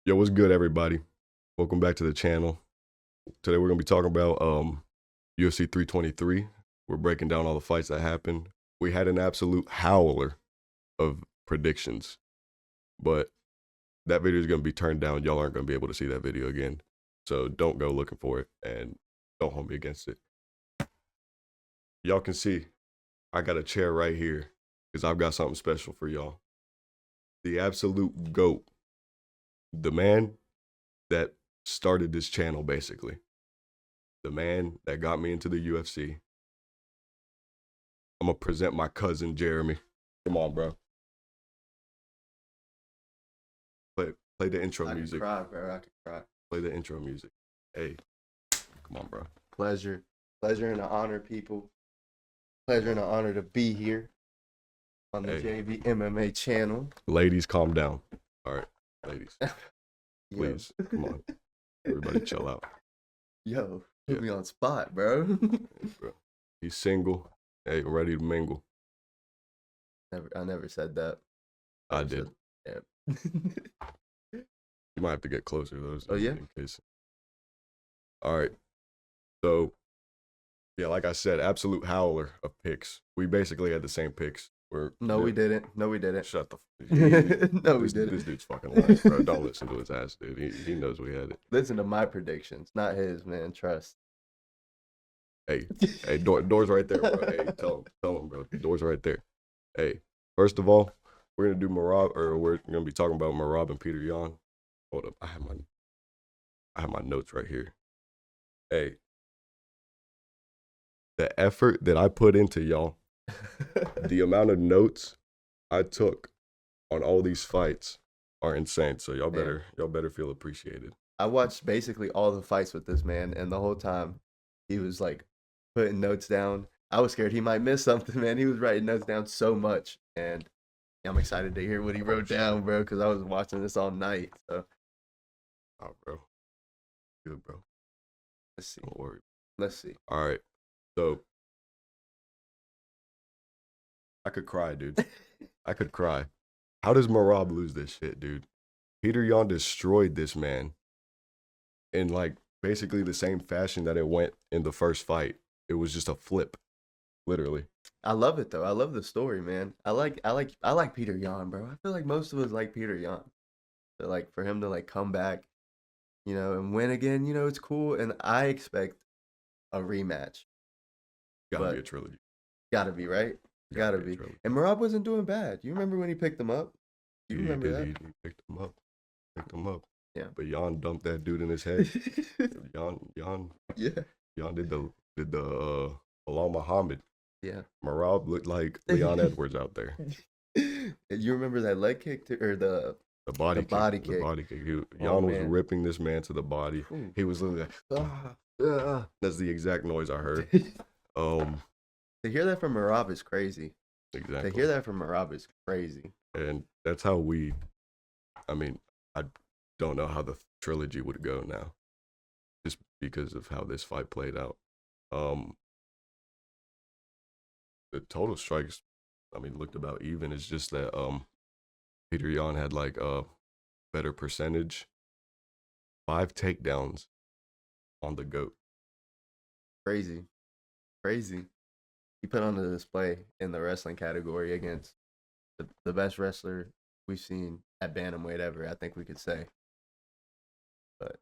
Yo, what's good, everybody? Welcome back to the channel. Today we're gonna be talking about UFC 323. We're breaking down all the fights that happened. We had an absolute howler of predictions, but that video is gonna be turned down. Y'all aren't gonna be able to see that video again, so don't go looking for it and don't hold me against it. Y'all can see I got a chair right here because I've got something special for y'all. The absolute GOAT, the man that started this channel, basically. The man that got me into the UFC. I'm gonna present my cousin Jeremy. Come on, bro. Play the intro music. I could cry, bro. I could cry. Play the intro music. Hey, come on, bro. Pleasure and an honor, people. Pleasure and an honor to be here on the JV MMA channel. Ladies, calm down. All right, ladies, please, come on. Everybody, chill out. Yo, put me on spot, bro. Bro. He's single. Hey, ready to mingle. I never said that. I did. Yeah. You might have to get closer though. Oh yeah. In case. All right. So, yeah, like I said, absolute howler of picks. We basically had the same picks. We didn't. No, we didn't. Shut the. No, we didn't. This dude's fucking lying, bro. Don't listen to his ass, dude. He knows we had it. Listen to my predictions, not his, man. Trust. Hey, door's right there, bro. Hey, tell him, bro. The door's right there. Hey, first of all, we're gonna do Marab, or we're gonna be talking about Marab and Peter Yan. Hold up, I have my notes right here. Hey, the effort that I put into y'all, the amount of notes I took on all these fights are insane. So y'all better feel appreciated. I watched basically all the fights with this man, and the whole time he was like putting notes down. I was scared he might miss something, man. He was writing notes down so much, and I'm excited to hear what he wrote down, bro, because I was watching this all night. So, oh, bro, good, bro. Let's see. Don't worry. Let's see. All right, so I could cry, dude. I could cry. How does Marab lose this shit, dude? Peter Yan destroyed this man in like basically the same fashion that it went in the first fight. It was just a flip, literally. I love it though. I love the story, man. I like Peter Yan, bro. I feel like most of us like Peter Yan. So like for him to like come back, and win again, it's cool. And I expect a rematch. Gotta be a trilogy. Gotta be, right? Gotta be. And Marab wasn't doing bad. You remember when he picked him up? You remember that? He picked him up. Yeah. But Yan dumped that dude in his head. Yan. Yeah. Yan did the Alal Muhammad. Yeah. Marab looked like Leon Edwards out there. You remember that leg kick or the body kick? The body kick. Yan was ripping this man to the body. Ooh. He was literally like, That's the exact noise I heard. To hear that from Marab is crazy. Exactly. To hear that from Marab is crazy. And that's how I don't know how the trilogy would go now. Just because of how this fight played out. The total strikes, looked about even. It's just that Peter Yan had like a better percentage. 5 takedowns on the GOAT. Crazy. He put on the display in the wrestling category against the best wrestler we've seen at bantamweight ever, I think we could say. But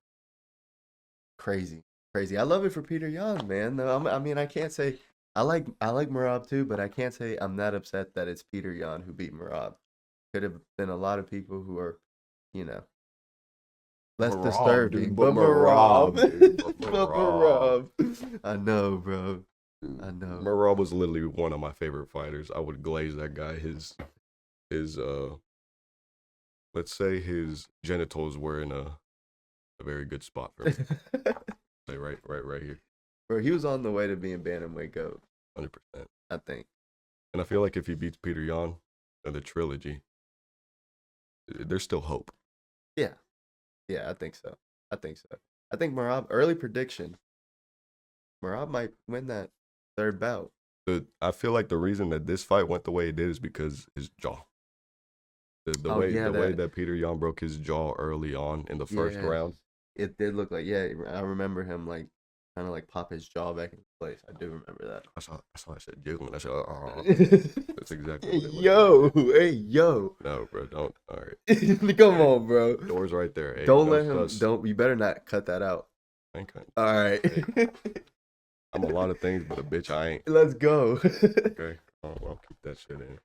crazy. I love it for Peter Yan, man. I can't say I like Marab too, but I can't say I'm that upset that it's Peter Yan who beat Marab. Could have been a lot of people who are, less Marab, disturbing. Dude, but Marab. I know, bro. I know. Marab was literally one of my favorite fighters. I would glaze that guy. His let's say his genitals were in a very good spot for him. Say right here. Bro, he was on the way to being bantamweight GOAT. 100%. I think. And I feel like if he beats Peter Yan in the trilogy, there's still hope. Yeah. Yeah, I think so. I think Marab, early prediction, Marab might win that third bout. I feel like the reason that this fight went the way it did is because his jaw. The Oh way yeah, the way that Peter Yan broke his jaw early on in the first yeah. round. It did look like, yeah. I remember him like kind of like pop his jaw back into place. I do remember I saw that shit jiggling. I said, oh, that. that's exactly Hey what it looked like. yo, hey yo. No, bro, don't. All right, Come hey, on, bro. doors right there. Hey, Don't no let him. sus. Don't. You better not cut that out. I ain't cutting. All right. I'm a lot of things, but a bitch I ain't. Let's go. Okay, I'll keep that shit in.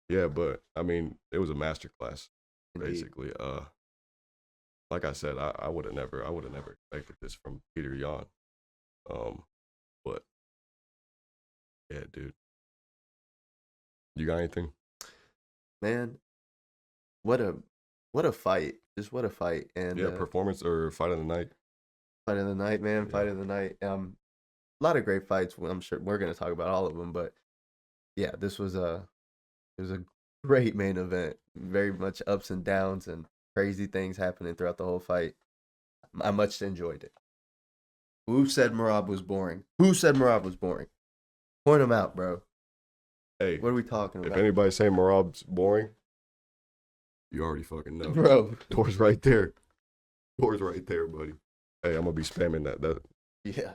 Yeah, but I mean, it was a masterclass, Indeed. basically. Like I said, I would have never expected this from Peter Yan. But yeah, dude, you got anything? Man, what a fight! Just what a fight! And Yeah, performance or fight of the night? fight of the night, man. Yeah. Fight of the night. A lot of great fights. I'm sure we're gonna talk about all of them, but yeah, this was it was a great main event. Very much ups and downs and crazy things happening throughout the whole fight. I much enjoyed it. Who said Marab was boring? Who said Marab was boring? Point him out, bro. Hey, What are we talking if about? anybody say Marab's boring, you already fucking know. Bro. Door's right there. Door's right there, buddy. Hey, I'm gonna be spamming that. Yeah.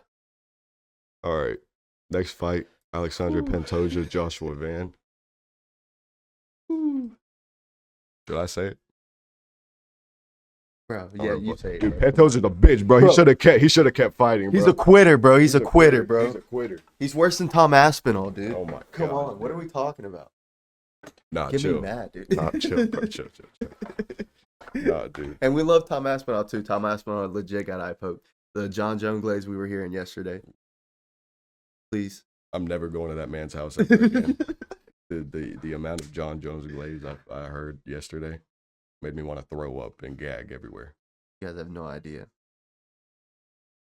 All right. Next fight, Alexandre Ooh. Pantoja, Joshua Van. Ooh. Should I say it? Bro, yeah, you say it. Dude, Bro. Pantoja's a bitch, bro. He should have kept fighting, bro. He's a quitter, bro. He's a quitter, bro. He's a quitter. He's worse than Tom Aspinall, dude. Oh my god. Come on, what are we talking about? Nah, Get chill. me mad, dude. Nah, chill, bro. Chill. Nah, dude. And we love Tom Aspinall too. Tom Aspinall legit got eye poked. The John Jones glaze we were hearing yesterday. Please. I'm never going to that man's house ever again. The amount of John Jones glaze I heard yesterday made me want to throw up and gag everywhere. You guys have no idea.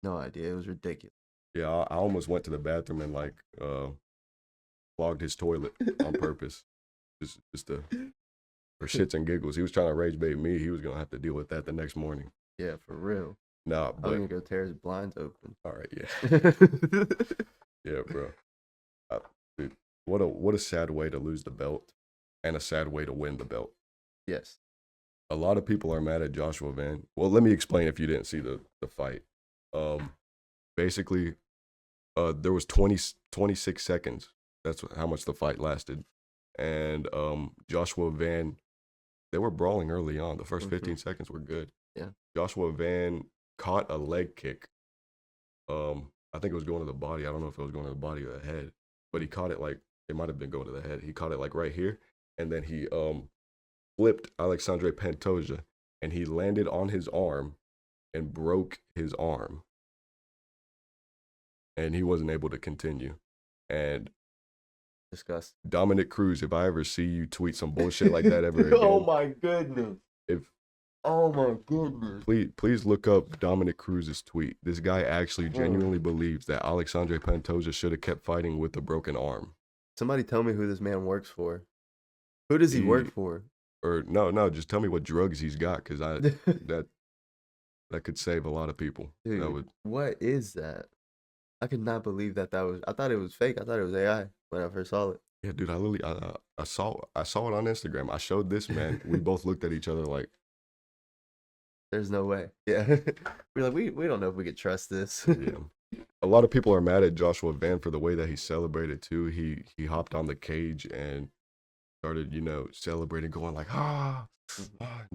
No idea. It was ridiculous. Yeah, I almost went to the bathroom and like clogged his toilet on purpose, just for shits and giggles. He was trying to rage bait me. He was gonna have to deal with that the next morning. Yeah, for real. Nah, I'm but gonna go tear his blinds open. all right, yeah, yeah, bro. Dude, what a sad way to lose the belt, and a sad way to win the belt. Yes. A lot of people are mad at Joshua Van. Well, let me explain if you didn't see the fight. Basically, there was 26 seconds. That's how much the fight lasted. And Joshua Van, they were brawling early on. The first 15 seconds were good. Yeah. Joshua Van caught a leg kick. I think it was going to the body. I don't know if it was going to the body or the head, but he caught it like, it might have been going to the head. He caught it like right here. And then he flipped Alexandre Pantoja, and he landed on his arm and broke his arm. And he wasn't able to continue. And Disgusting. Dominic Cruz, if I ever see you tweet some bullshit like that ever again, Oh my goodness. Oh my goodness. please look up Dominic Cruz's tweet. This guy actually genuinely believes that Alexandre Pantoja should have kept fighting with a broken arm. Somebody tell me who this man works for. Who does he work for? Or no, just tell me what drugs he's got, because that could save a lot of people. Dude, what is that? I could not believe that was. I thought it was fake. I thought it was AI when I first saw it. Yeah, dude, I saw it on Instagram. I showed this man. We both looked at each other like, there's no way. Yeah, we're like, we don't know if we could trust this. Yeah. A lot of people are mad at Joshua Van for the way that he celebrated too. He hopped on the cage and started, celebrating, going like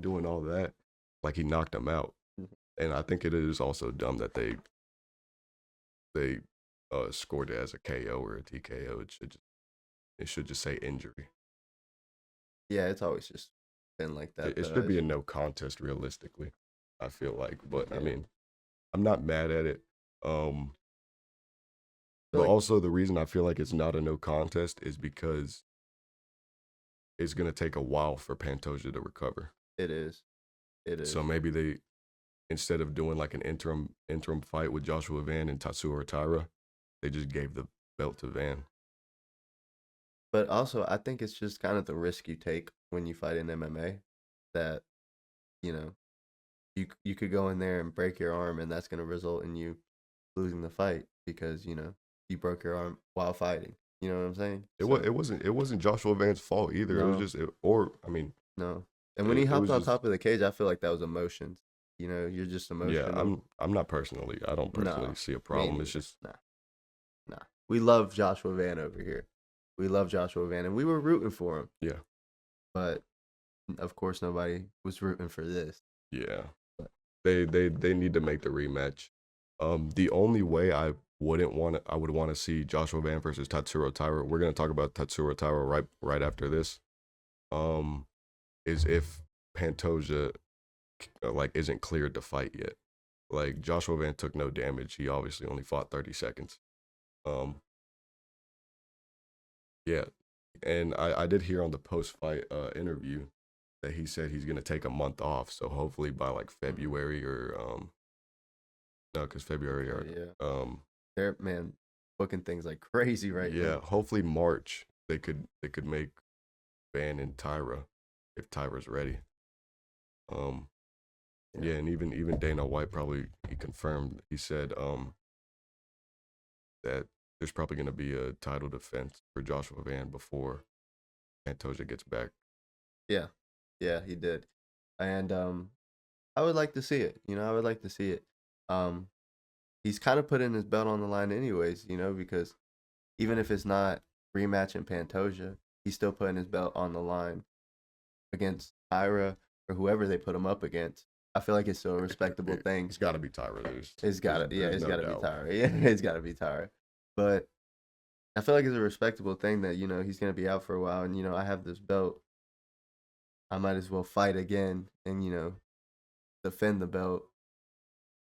doing all that, like he knocked him out. And I think it is also dumb that they scored it as a KO or a TKO. It should just say injury. Yeah, it's always just been like that. It should be a no contest, realistically, I feel like. But yeah. I mean, I'm not mad at it. But also the reason I feel like it's not a no contest is because it's gonna take a while for Pantoja to recover. It is. So maybe they, instead of doing like an interim fight with Joshua Van and Tatsuo Taira, they just gave the belt to Van. But also, I think it's just kind of the risk you take when you fight in MMA, that, you could go in there and break your arm, and that's going to result in you losing the fight because, you broke your arm while fighting. You know what I'm saying? It wasn't Joshua Van's fault either. No. It was just, No. And when he It hopped was on just top of the cage, I feel like that was emotions. You know, you're just yeah. emotional. I'm not personally. I don't personally No, see a me problem. It's neither. just Nah, nah. We love Joshua Van over here. We love Joshua Van, and we were rooting for him. yeah, But of course, nobody was rooting for this. yeah. But They need to make the rematch. The only way I would want to see Joshua Van versus Tatsuro Taira. We're gonna talk about Tatsuro Taira right after this. Um, is if Pantoja like isn't cleared to fight yet. Like Joshua Van took no damage. He obviously only fought 30 seconds. Um, yeah, and I did hear on the post fight interview that he said he's gonna take a month off. So hopefully by like February or no, because February or yeah, um they're man booking things like crazy right yeah, now. hopefully March they could make Van and Tyra if Tyra's ready. Um Yeah, yeah, and even Dana White probably he confirmed. He said that there's probably gonna be a title defense for Joshua Van before Pantoja gets back. yeah, yeah. He did, and I would like to see it. You know, I would like to see it. Um, he's kind of putting his belt on the line, anyways. You know, because even if it's not rematching Pantoja, he's still putting his belt on the line against Tyra or whoever they put him up against. I feel like it's still a respectable thing. It's got to be Tyra. It's gotta, yeah, There's it's no gotta be doubt. Tyra. Yeah, it's gotta be Tyra. But I feel like it's a respectable thing that he's gonna be out for a while, and I have this belt. I might as well fight again, and defend the belt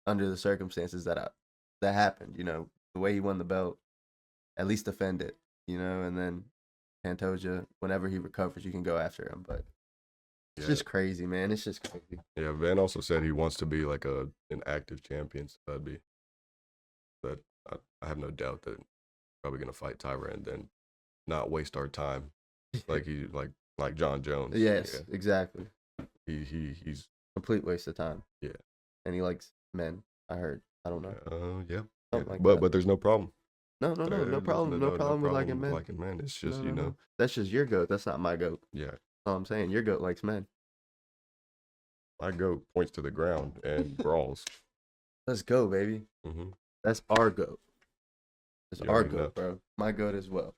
under the circumstances that happened. The way he won the belt, at least defend it. And then Pantoja, whenever he recovers, you can go after him. But it's Yeah, just crazy, man. It's just crazy. yeah. Van also said he wants to be like an active champion. So that'd be that. I have no doubt that probably gonna fight Tyra and then not waste our time like he like John Jones. Yes, exactly. He's Complete waste of time. yeah. And he likes men. I heard. I don't know. Yeah. Yeah. Something like But that. but there's no problem. No, no, no, no There's problem. No no problem with liking problem men. liking man. It's No, just, no, no. That's just your goat. That's not my goat. yeah, That's all I'm saying. Your goat likes men. my goat points to the ground and brawls. Let's go, baby. Mm-hmm. That's our goat. That's You our already know. goat, bro. My goat as well.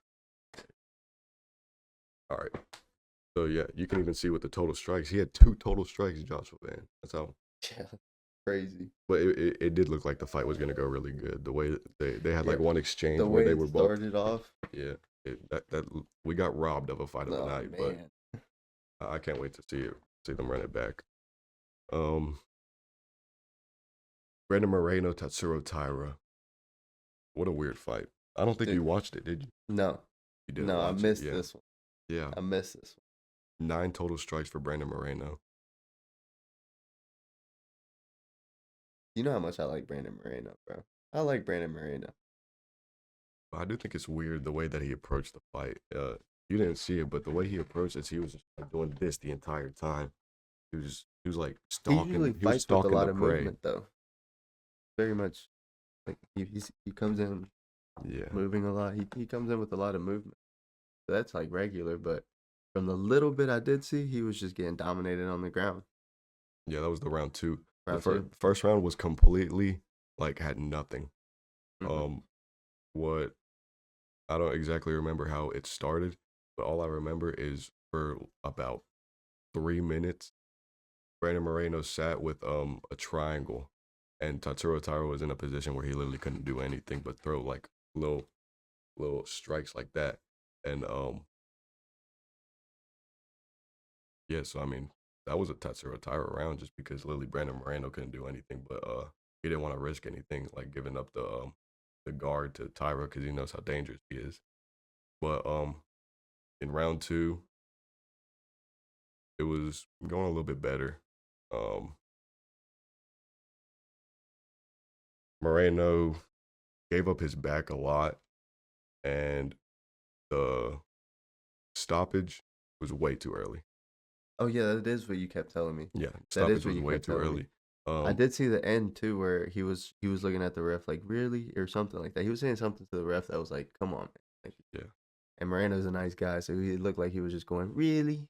All right. So yeah, you can even see with the total strikes. He had 2 total strikes, Joshua Van. That's how. Yeah, crazy. But it did look like the fight was gonna go really good. The way they had Yeah, like one exchange the where way they it were both started off. yeah. That we got robbed of a fight of the Oh night, but man. I can't wait to see them run it back. Um, Brandon Moreno, Tatsuro Taira. What a weird fight. I don't think Dude, you watched it, did you? no, You didn't no, I watch it. missed Yeah. this one. Yeah. I missed this one. 9 total strikes for Brandon Moreno. You know how much I like Brandon Moreno, bro. I like Brandon Moreno. But I do think it's weird the way that he approached the fight. You didn't see it, but the way he approached it, he was just like doing this the entire time. He was like He usually stalking. He was fights with a stalking lot the of prey. movement, though. Very much like he comes in Yeah. moving a lot. He comes in with a lot of movement. So that's like regular, but from the little bit I did see, he was just getting dominated on the ground. Yeah, that was the round 2. Round two. First round was completely like had nothing. Mm-hmm. Um, what I don't exactly remember how it started, but all I remember is for about 3 minutes, Brandon Moreno sat with a triangle, and Tatsuro Taira was in a position where he literally couldn't do anything but throw like little strikes like that, and yeah, so I mean that was a Tatsuro Taira round just because literally Brandon Moreno couldn't do anything, but he didn't want to risk anything like giving up the guard to Taira because he knows how dangerous he is, but in round 2 it was going a little bit better. Um, Moreno gave up his back a lot, and the stoppage was way too early. Oh yeah, that is what you kept telling me. Yeah, That is stoppage what was you way kept too telling me. early. I did see the end too, where he was looking at the ref like really or something like that. He was saying something to the ref that was like, "Come on, man." Like, Yeah, and Moreno's a nice guy, so he looked like he was just going really.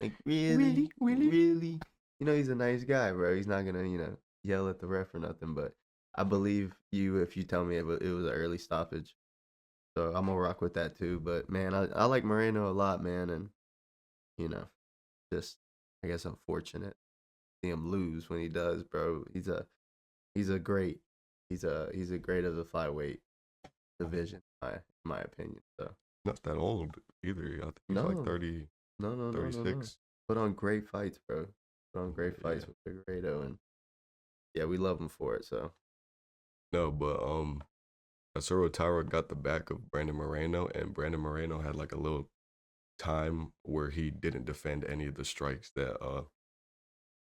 Like, really? Really? You know, he's a nice guy, bro. He's not gonna, yell at the ref or nothing. But I believe you if you tell me it was an early stoppage. So I'm gonna rock with that too. But man, I like Moreno a lot, man, and you know, just I guess unfortunate to see him lose when he does, bro. He's a great he's a great of the flyweight division, in my opinion. So Not that old either. I think he's like no, 30, no. 36. Put on great fights, bro. Put on great fights Yeah. with Figueiredo, and yeah, we love him for it. So No, but Arturo Tyra got the back of Brandon Moreno, and Brandon Moreno had like a little time where he didn't defend any of the strikes that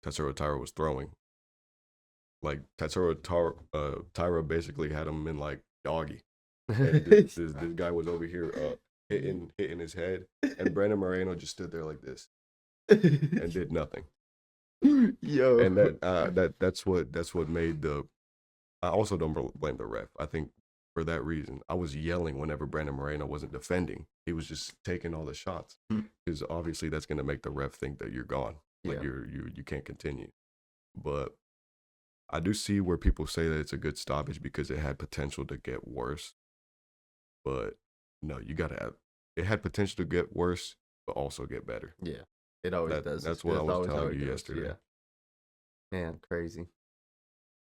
Tatsuro Tyra was throwing. Like Tyra basically had him in like doggy, and this guy was over here hitting his head, and Brandon Moreno just stood there like this and did nothing. Yo, And that's what made the. I also don't blame the ref. I think for that reason, I was yelling whenever Brandon Moreno wasn't defending. He was just taking all the shots because obviously that's going to make the ref think that you're gone, like Yeah. you can't continue. But I do see where people say that it's a good stoppage because it had potential to get worse. But no, you gotta have. It had potential to get worse, but also get better. yeah, it always does. That's what I was always how telling it you goes. yesterday. Yeah, man, crazy.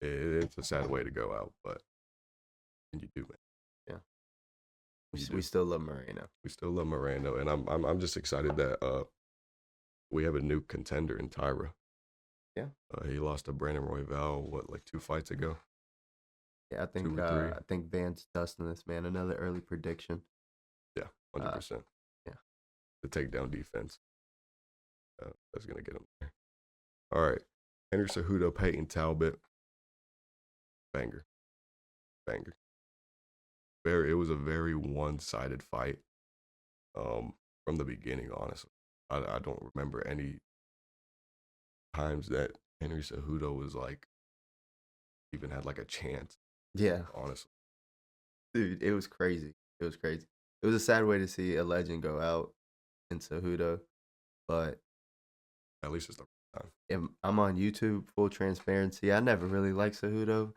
It's a sad way to go out, but and you do, man. Yeah, You we do. still love Moreno. We still love Miranda, and I'm just excited that we have a new contender in Tyra. Yeah. He lost to Brandon Royval, what, like 2 fights ago? Yeah, I 2 think or 3? Van's dusting this, man. Another early prediction. Yeah, 100%. Yeah. The takedown defense. That's gonna get him there. All right, Henry Cejudo, Peyton Talbot, banger. It was a very one-sided fight. From the beginning, honestly, I don't remember any times that Henry Cejudo was like even had like a chance. Yeah, Honestly, dude, it was crazy. It was crazy. It was a sad way to see a legend go out in Cejudo, but at least it's the right time. I'm on YouTube. Full transparency, I never really liked Cejudo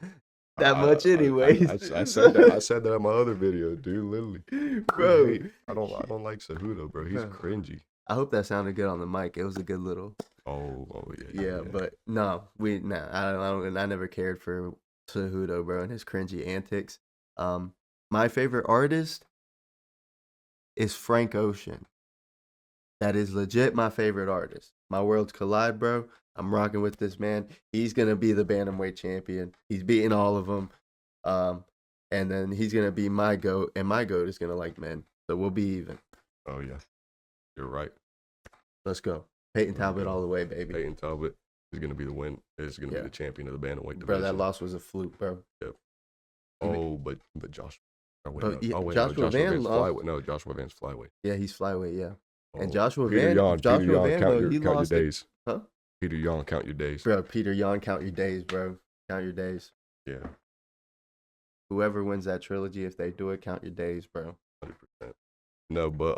that I, much, anyways. I said that. I said that in my other video, dude. Literally, Bro. I don't like Cejudo, bro. He's cringy. I hope that sounded good on the mic. It was a good little. Oh Yeah, but no, I never cared for Cejudo, bro, and his cringy antics. My favorite artist is Frank Ocean. That is legit my favorite artist. My worlds collide, bro. I'm rocking with this man. He's gonna be the bantamweight champion. He's beating all of them. And then he's gonna be my goat, and my goat is gonna like men. So we'll be even. Oh yeah, you're right. Let's go. Peyton Let's Talbot go. all the way, baby. Peyton Talbot is gonna be the win. Is gonna be the champion of the bantamweight division. Bro, that loss was a fluke, bro. Yep. Oh, but Joshua. Joshua Van lost. Flyweight. No, Joshua Van's flyweight. Yeah, he's flyweight. Yeah. Oh. And Joshua Peter Van, Yan, Joshua Peter Yan, Van, count though, your, he count lost your it. days. Huh? Peter Yan, count your days. Bro, Peter Yan, count your days, bro. Count your days. Yeah. Whoever wins that trilogy, if they do it, count your days, bro. 100%. No, but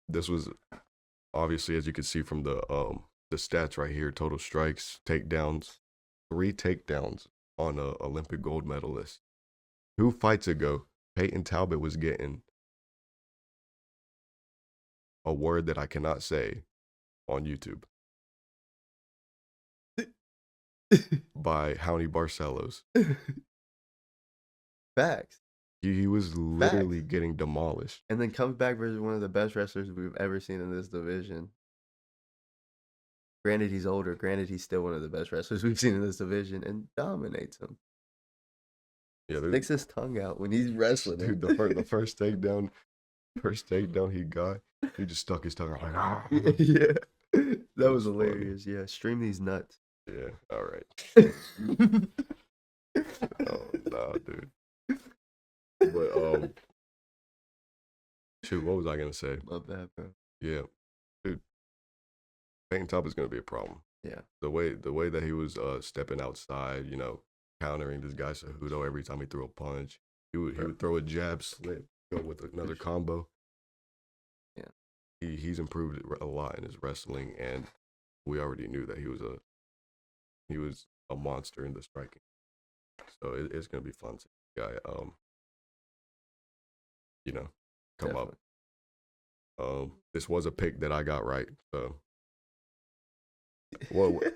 this was obviously, as you can see from the stats right here, total strikes, takedowns, 3 takedowns on a Olympic gold medalist. 2 fights ago, Peyton Talbot was getting a word that I cannot say on YouTube by Howney Barcelos. Facts. He was literally getting demolished. And then comes back versus one of the best wrestlers we've ever seen in this division. Granted, he's older. Granted, he's still one of the best wrestlers we've seen in this division and dominates him. Yeah, Sticks his tongue out when he's wrestling. Dude, the first takedown he got, he just stuck his tongue out like, ah. Yeah. That was funny. hilarious. Yeah, stream these nuts. Yeah, all right. Oh, nah, dude. But, shoot, what was I going to say? My bad, bro. Yeah, dude, Peyton Talbot's going to be a problem. Yeah. The way that he was stepping outside, you know, countering this guy Cejudo every time he threw a punch. He would throw a jab, slip, go with another combo. Yeah. he's improved a lot in his wrestling, and we already knew that he was a monster in the striking. So it's gonna be fun to see the guy, come Definitely. up. This was a pick that I got right. So what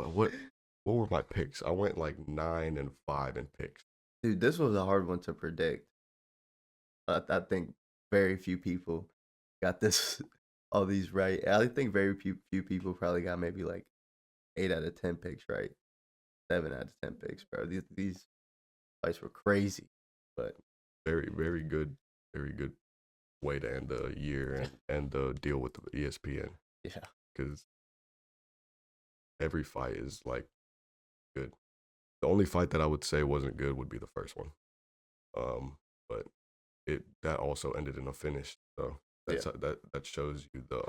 what were my picks? I went like 9-5 in picks. Dude, this was a hard one to predict. I think very few people got this all these right. I think very few people probably got maybe like 8 out of 10 picks right. 7 out of 10 picks, bro. These fights were crazy, but Very very good way to end the year and deal with the ESPN, yeah, because every fight is like good. The only fight that I would say wasn't good would be the first one. But that also ended in a finish. So that shows you the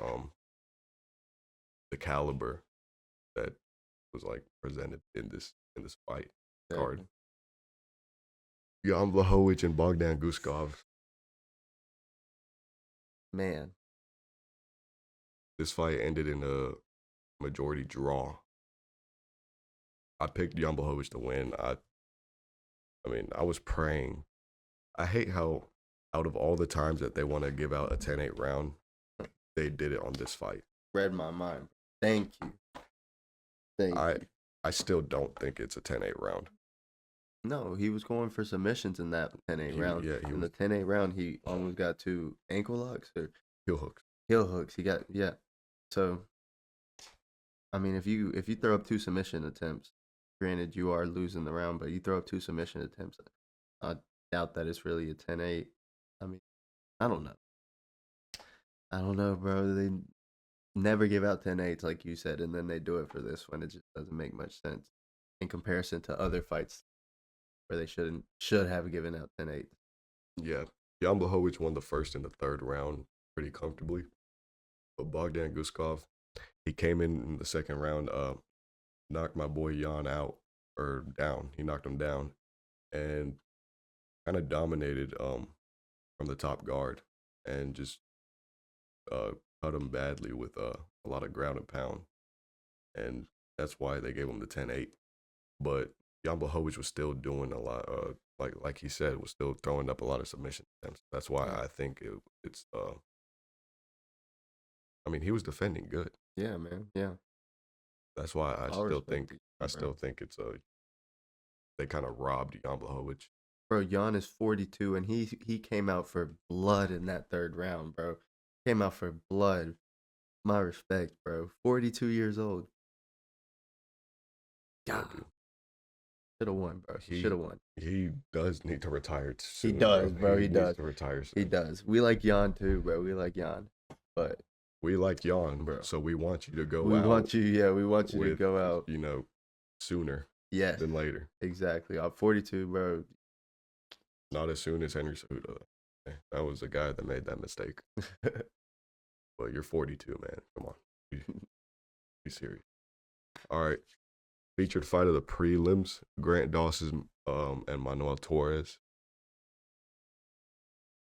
caliber that was like presented in this fight card. Jan Blachowicz and Bogdan Guskov. Man, This fight ended in a majority draw. I picked Jan Blachowicz to win. I mean, I was praying. I hate how out of all the times that they want to give out a 10-8 round, they did it on this fight. read my mind. Thank you. I still don't think it's a 10-8 round. No, he was going for submissions in that 10-8 round. Yeah, in the 10-8 round, he almost got 2 ankle locks or heel hooks. Heel hooks. He got So, I mean, if you throw up 2 submission attempts, granted you are losing the round, but you throw up 2 submission attempts, I doubt that it's really a 10-8. I mean, I don't know, bro. They never give out 10-8s like you said, and then they do it for this one. It just doesn't make much sense in comparison to other fights where they should have given out 10-8. Yeah, Jan Blachowicz won the first and the third round pretty comfortably. But Bogdan Guskov, he came in the second round, knocked my boy Jan out or down. He knocked him down and kind of dominated from the top guard and just cut him badly with a lot of ground and pound. And that's why they gave him the 10-8. But Jan Blachowicz was still doing a lot, like he said, was still throwing up a lot of submission attempts. That's why I think it's. I mean, he was defending good. Yeah, man. Yeah. That's why I All still respect think to you, I bro. still think it's they kind of robbed Jan Blachowicz. Bro, Jan is 42, and he came out for blood in that third round, bro. Came out for blood. My respect, bro. 42 years old. Yeah, God. Should have won, bro. He- Should have won. He does need to retire soon. He does, bro. He needs does. to retire soon. He does. We like Jan too, bro. We like Jan. But We like Jan, Bro. so we want you to go we out. want you, we want you to with, go out. Sooner Yes, than later. exactly. I'm 42, bro. Not as soon as Henry Cejudo. That was the guy that made that mistake. But you're 42, man. Come on. Be serious. All right. Featured fight of the prelims, Grant Dawson and Manuel Torres.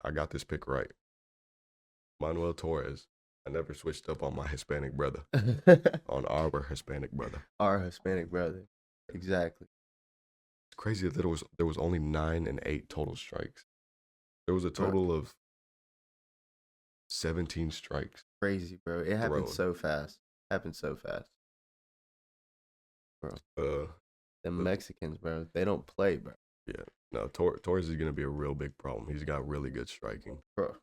I got this pick right. Manuel Torres. I never switched up on my Hispanic brother. On our Hispanic brother. Our Hispanic brother. Exactly. It's crazy that there was only 9 and 8 total strikes. There was a total of 17 strikes. Crazy, bro. It happened Thrown. so fast. Bro. The Mexicans, bro. They don't play, bro. Yeah. No, Torres is going to be a real big problem. He's got really good striking. Bro.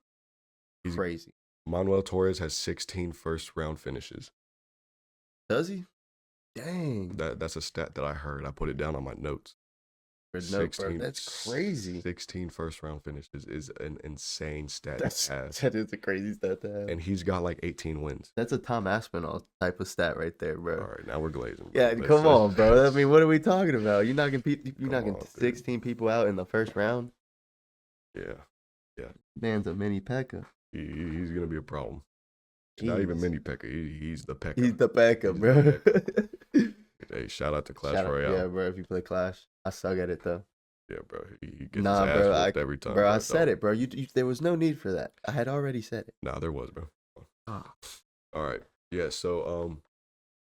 He's Crazy. Manuel Torres has 16 first-round finishes. Does he? Dang. That's a stat that I heard. I put it down on my notes. No, bro, that's crazy. 16 first-round finishes is an insane stat That to have. is a crazy stat to have. And he's got like 18 wins. That's a Tom Aspinall type of stat right there, bro. All right, now we're glazing. Yeah, come on, bro. I mean, what are we talking about? You're knocking 16 dude. people out in the first round? Yeah. Man's a mini Pekka. He's going to be a problem. Not even mini Pekka. He's the Pekka. He's the Pekka, He's bro. the Hey, shout out to Clash Royale. Yeah, bro. If you play Clash, I suck at it though. Yeah, bro. He gets Nah, his ass bro. whooped every time. Bro, I said it, bro. You there was no need for that. I had already said it. Nah, there was, bro. Ah, All right. Yeah. So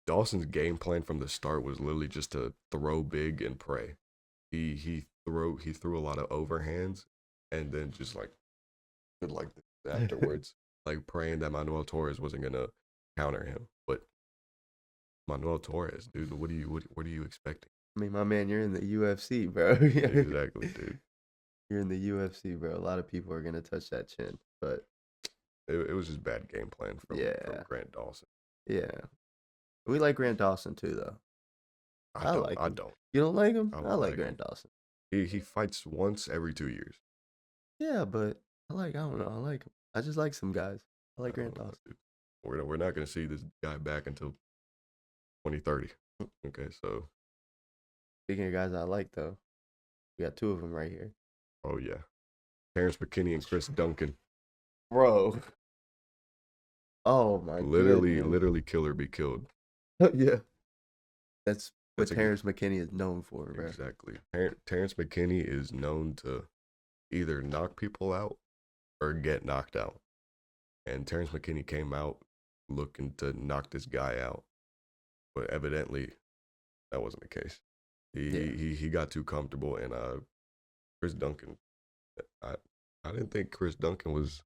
Dawson's game plan from the start was literally just to throw big and pray. He threw a lot of overhands, and then just like did like this afterwards, like praying that Manuel Torres wasn't gonna counter him. But Manuel Torres, dude, what are you expecting? I mean, my man, you're in the UFC, bro. Exactly, dude. You're in the UFC, bro. A lot of people are gonna touch that chin, but It was just bad game plan from yeah, Grant Dawson. yeah. We like Grant Dawson too, though. I I don't. like I him. don't. You don't like him? I I don't like like him. Grant Dawson. He fights once every 2 years. Yeah, but I don't know. I like him. I just like some guys. I like I Grant don't know, Dawson. dude. We're not gonna see this guy back until 2030. Okay, so Speaking of guys I like, though, we got two of them right here. oh yeah, Terrence McKinney and Chris Duncan. Bro. Oh my goodness. Literally kill or be killed. Yeah. That's what That's Terrence McKinney is known for, bro. exactly. Terrence McKinney is known to either knock people out or get knocked out. And Terrence McKinney came out looking to knock this guy out, but evidently that wasn't the case. He got too comfortable, and Chris Duncan, I I didn't think Chris Duncan was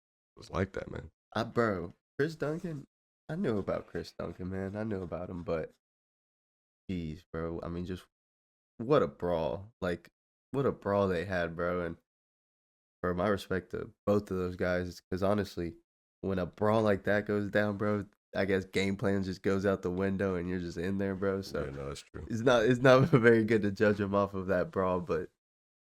like that, man. Bro, Chris Duncan, I knew about Chris Duncan, man. I knew about him, but jeez, bro. I mean, just what a brawl. Like, what a brawl they had, bro. And for my respect to both of those guys, because honestly, when a brawl like that goes down, bro, I guess game plan just goes out the window and you're just in there, bro. So Yeah, no, that's true. it's not very good to judge him off of that brawl, but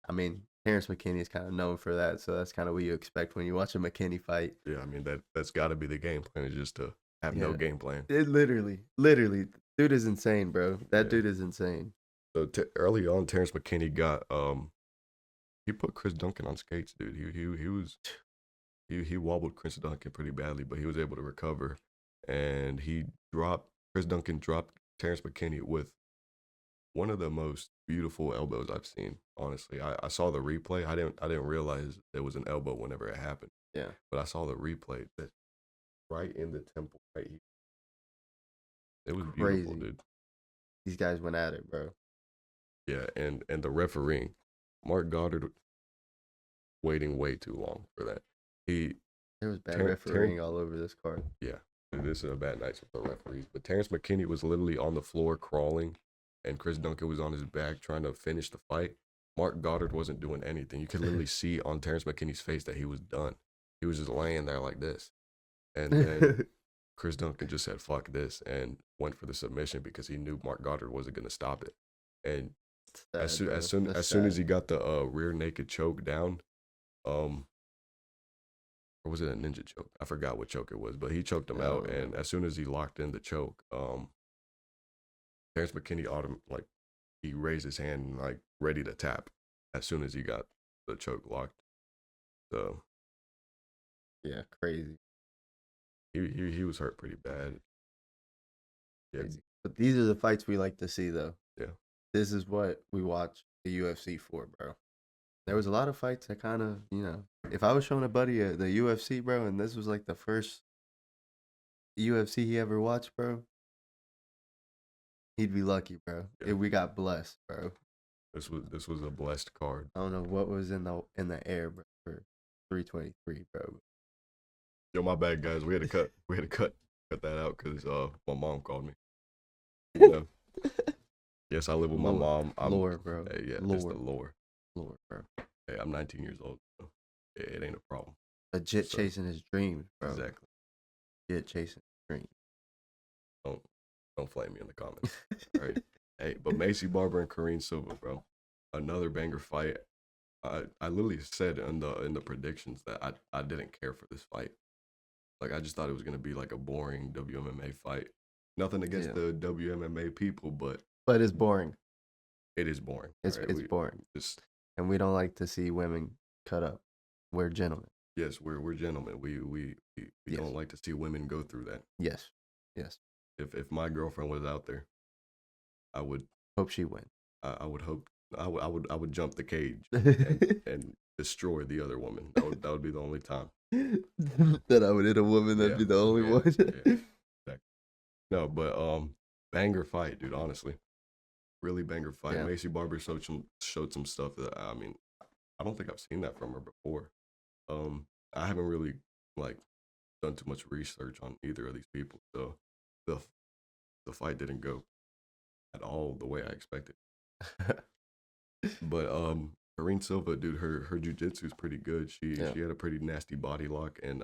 I mean, Terrence McKinney is kind of known for that, so that's kind of what you expect when you watch a McKinney fight. Yeah, I mean that's got to be the game plan is just to have no Yeah, game plan. it literally, dude is insane, bro. That Yeah. dude is insane. So early on, Terrence McKinney got he put Chris Duncan on skates, dude. He wobbled Chris Duncan pretty badly, but he was able to recover, and Chris Duncan dropped Terrence McKinney with one of the most beautiful elbows I've seen. Honestly, I saw the replay. I didn't realize there was an elbow whenever it happened, Yeah, but I saw the replay that right in the temple, right here. It was beautiful, crazy. dude. These guys went at it, bro. Yeah, and the refereeing, Mark Goddard waiting way too long for that. He There was bad Terrence refereeing all over this card. Yeah, this is a bad night for the referees. But Terrence McKinney was literally on the floor crawling, and Chris Duncan was on his back trying to finish the fight. Mark Goddard wasn't doing anything. You could literally see on Terrence McKinney's face that he was done. He was just laying there like this. And then Chris Duncan just said, fuck this, and went for the submission because he knew Mark Goddard wasn't going to stop it. And as soon as he got the rear naked choke down, or was it a ninja choke? I forgot what choke it was, but he choked him out. And as soon as he locked in the choke, Terrence McKinney like he raised his hand like ready to tap as soon as he got the choke locked. So Yeah, crazy. he was hurt pretty bad. Yeah, Crazy. But these are the fights we like to see, though. yeah. This is what we watch the UFC for, bro. There was a lot of fights that kind of, if I was showing a buddy the UFC, bro, and this was like the first UFC he ever watched, bro, he'd be lucky, bro. Yeah. We got blessed, bro. This was a blessed card. I don't know what was in the air, bro, for 323, bro. Yo, my bad, guys. We had to cut that out because my mom called me. You know? Yes, I live with my mom. Lore, bro. Hey, yeah, lore. it's the lore. Lore, bro. Hey, I'm 19 years old. So it ain't a problem. Legit chasing his dreams, bro. Exactly. Legit chasing his dreams. Don't flame me in the comments. All right. Hey, but Macy Barber and Karine Silva, bro. Another banger fight. I literally said in the predictions that I didn't care for this fight. Like I just thought it was gonna be like a boring WMMA fight. Nothing against the WMMA people, but it's boring. it is boring. It's boring. And we don't like to see women cut up. We're gentlemen. Yes, we're gentlemen. We don't like to see women go through that. Yes. If my girlfriend was out there, I would hope she wins. I would hope I would jump the cage and destroy the other woman. That would be the only time. That I would hit a woman, that'd be the only one. Exactly. No, but banger fight, dude. Honestly, really banger fight. Yeah. Macy Barber showed some stuff that I mean, I don't think I've seen that from her before. I haven't really like done too much research on either of these people, so the the fight didn't go at all the way I expected. But Karine Silva, dude, her jujitsu is pretty good. She had a pretty nasty body lock, and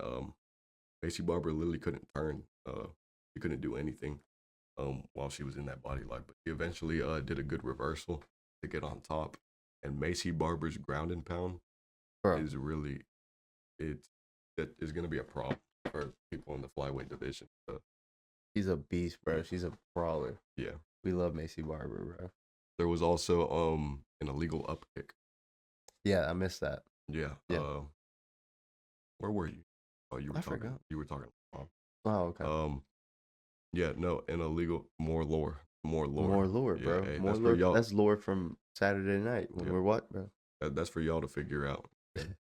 Macy Barber literally couldn't turn. She couldn't do anything while she was in that body lock. But she eventually did a good reversal to get on top. And Macy Barber's ground and pound is really that is going to be a problem for people in the flyweight division. She's a beast, bro. She's a brawler. Yeah, we love Macy Barber, bro. There was also an illegal up kick. Yeah, I missed that. Yeah. Where were you? Oh, you were talking. Forgot. You were talking. Oh, okay. Yeah, no, an illegal more lore, bro. Hey, more lore. That's lore from Saturday night when we're what, bro? That's for y'all to figure out.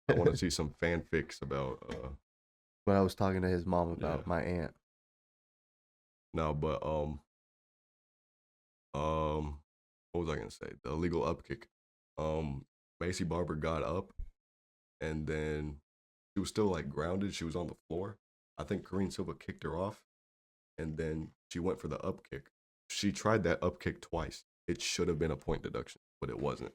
I want to see some fanfics about. When I was talking to his mom about my aunt. No, but what was I gonna say? The illegal up kick. Macy Barber got up, and then she was still like grounded. She was on the floor. I think Karine Silva kicked her off, and then she went for the up kick. She tried that up kick twice. It should have been a point deduction, but it wasn't.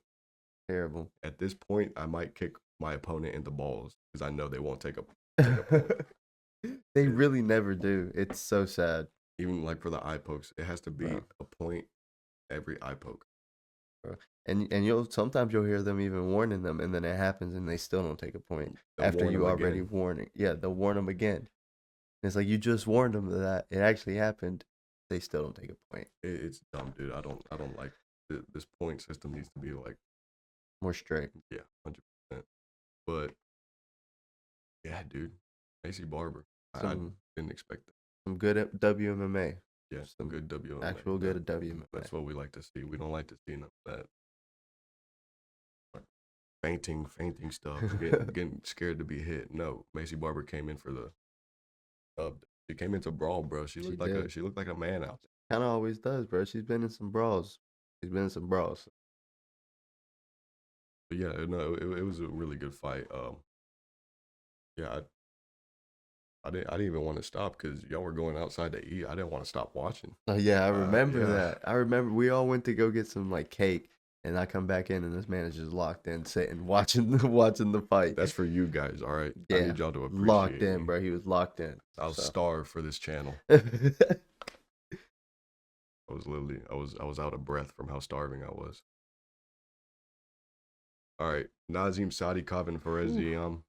Terrible. At this point, I might kick my opponent in the balls because I know they won't take a point. They really never do. It's so sad. Even like for the eye pokes, it has to be a point every eye poke. And sometimes you'll hear them even warning them, and then it happens, and they still don't take a point after you already warning. Yeah, they'll warn them again. And it's like you just warned them that it actually happened. They still don't take a point. It's dumb, dude. I don't like this point system. Needs to be like more strict. Yeah, 100%. But yeah, dude, Macy Barber. I didn't expect that. Some good at WMMA. Yeah, some good WMMA. Actual good at WMMA. That's what we like to see. We don't like to see none of that fainting stuff, getting scared to be hit. No, Macy Barber came in for the she came into brawl, bro. She looked like a man out there. Kind of always does, bro. She's been in some brawls. But yeah, no, it was a really good fight. Yeah, I didn't even want to stop because y'all were going outside to eat. I didn't want to stop watching. Yeah, I remember that. I remember we all went to go get some like cake, and I come back in, and this man is just locked in, sitting watching the fight. That's for you guys, all right? Yeah, I need y'all to appreciate locked in, bro. He was locked in. I'll starve for this channel. I was out of breath from how starving I was. All right, Nazim Sadikov and Fares Ziam.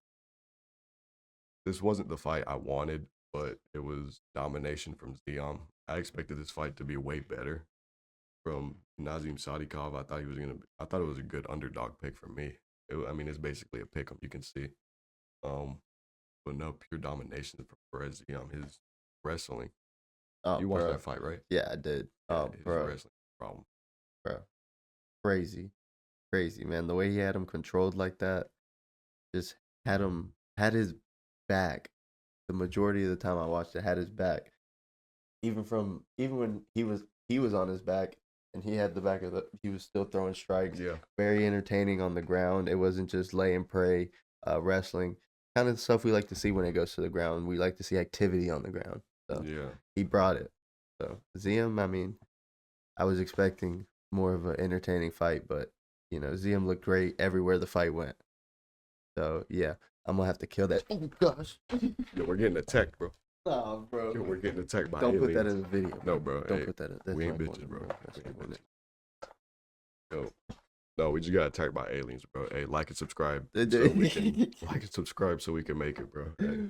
This wasn't the fight I wanted, but it was domination from Ziam. I expected this fight to be way better from Nazim Sadikov. I thought it was a good underdog pick for me. It's basically a pick 'em, you can see. But no, pure domination from Fares Ziam. His wrestling. You watched that fight, right? Yeah, I did. His wrestling problem. Bro. Crazy, man. The way he had him controlled like that, just had his back. The majority of the time I watched it, had his back. Even when he was on his back and he had the back of he was still throwing strikes. Yeah. Very entertaining on the ground. It wasn't just lay and pray wrestling. Kind of stuff we like to see when it goes to the ground. We like to see activity on the ground. So yeah. He brought it. So Ziam, I was expecting more of an entertaining fight, but Ziam looked great everywhere the fight went. So yeah, I'm gonna have to kill that. Oh gosh. Yo, we're getting attacked, bro. Oh, bro. Yo, we're getting attacked by Don't aliens. put that in the video. No, bro. Don't put that in. We ain't bitches, bro. Yo. No, we just got attacked by aliens, bro. Hey, like and subscribe. So we can like and subscribe so we can make it, bro. Hey.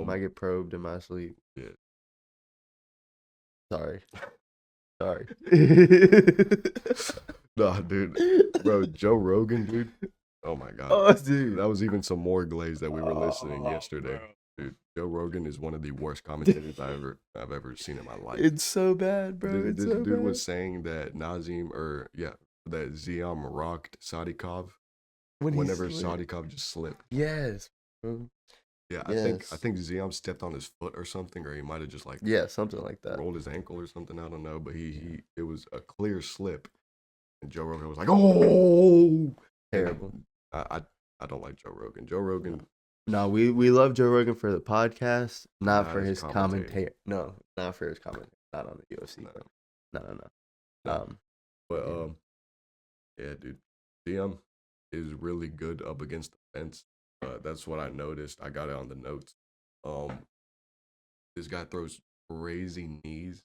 Might get probed in my sleep. Yeah. Sorry. Nah, dude. Bro, Joe Rogan, dude. Oh my god. Oh, dude. That was even some more glaze that we were listening yesterday. Bro. Dude, Joe Rogan is one of the worst commentators I've ever seen in my life. It's so bad, bro. This dude was saying that that Ziam rocked Sadikov whenever Sadikov just slipped. Yes, bro. Yeah, I Yes. think Ziam stepped on his foot or something, or he might have just like Yeah, something like that. rolled his ankle or something. I don't know, but Yeah. he it was a clear slip, and Joe Rogan was like, "Oh!" Terrible. And I don't like Joe Rogan. Joe Rogan, No, we love Joe Rogan for the podcast, not not for his his commentating. commentator. No, not for his commentator. Not on the UFC. No, No. no. Um, But yeah. yeah, dude, Ziam is really good up against the fence. That's what I noticed. I got it on the notes. Um, this guy throws crazy knees,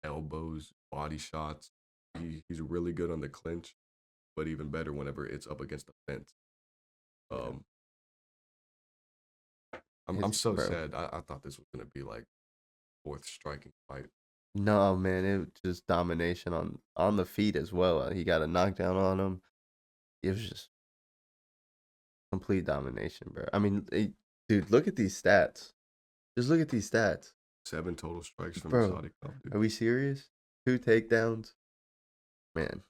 elbows, body shots. He's really good on the clinch, but even better whenever it's up against the fence. Yeah. Um, I'm His so bro. sad. I thought this was gonna be like fourth striking fight. No, man, it was just domination on the feet as well. He got a knockdown on him. It was just complete domination, bro. I mean, dude, look at these stats. Just look at these stats, 7 total strikes from bro. Saudi Cup, dude. Are we serious? 2 takedowns, man.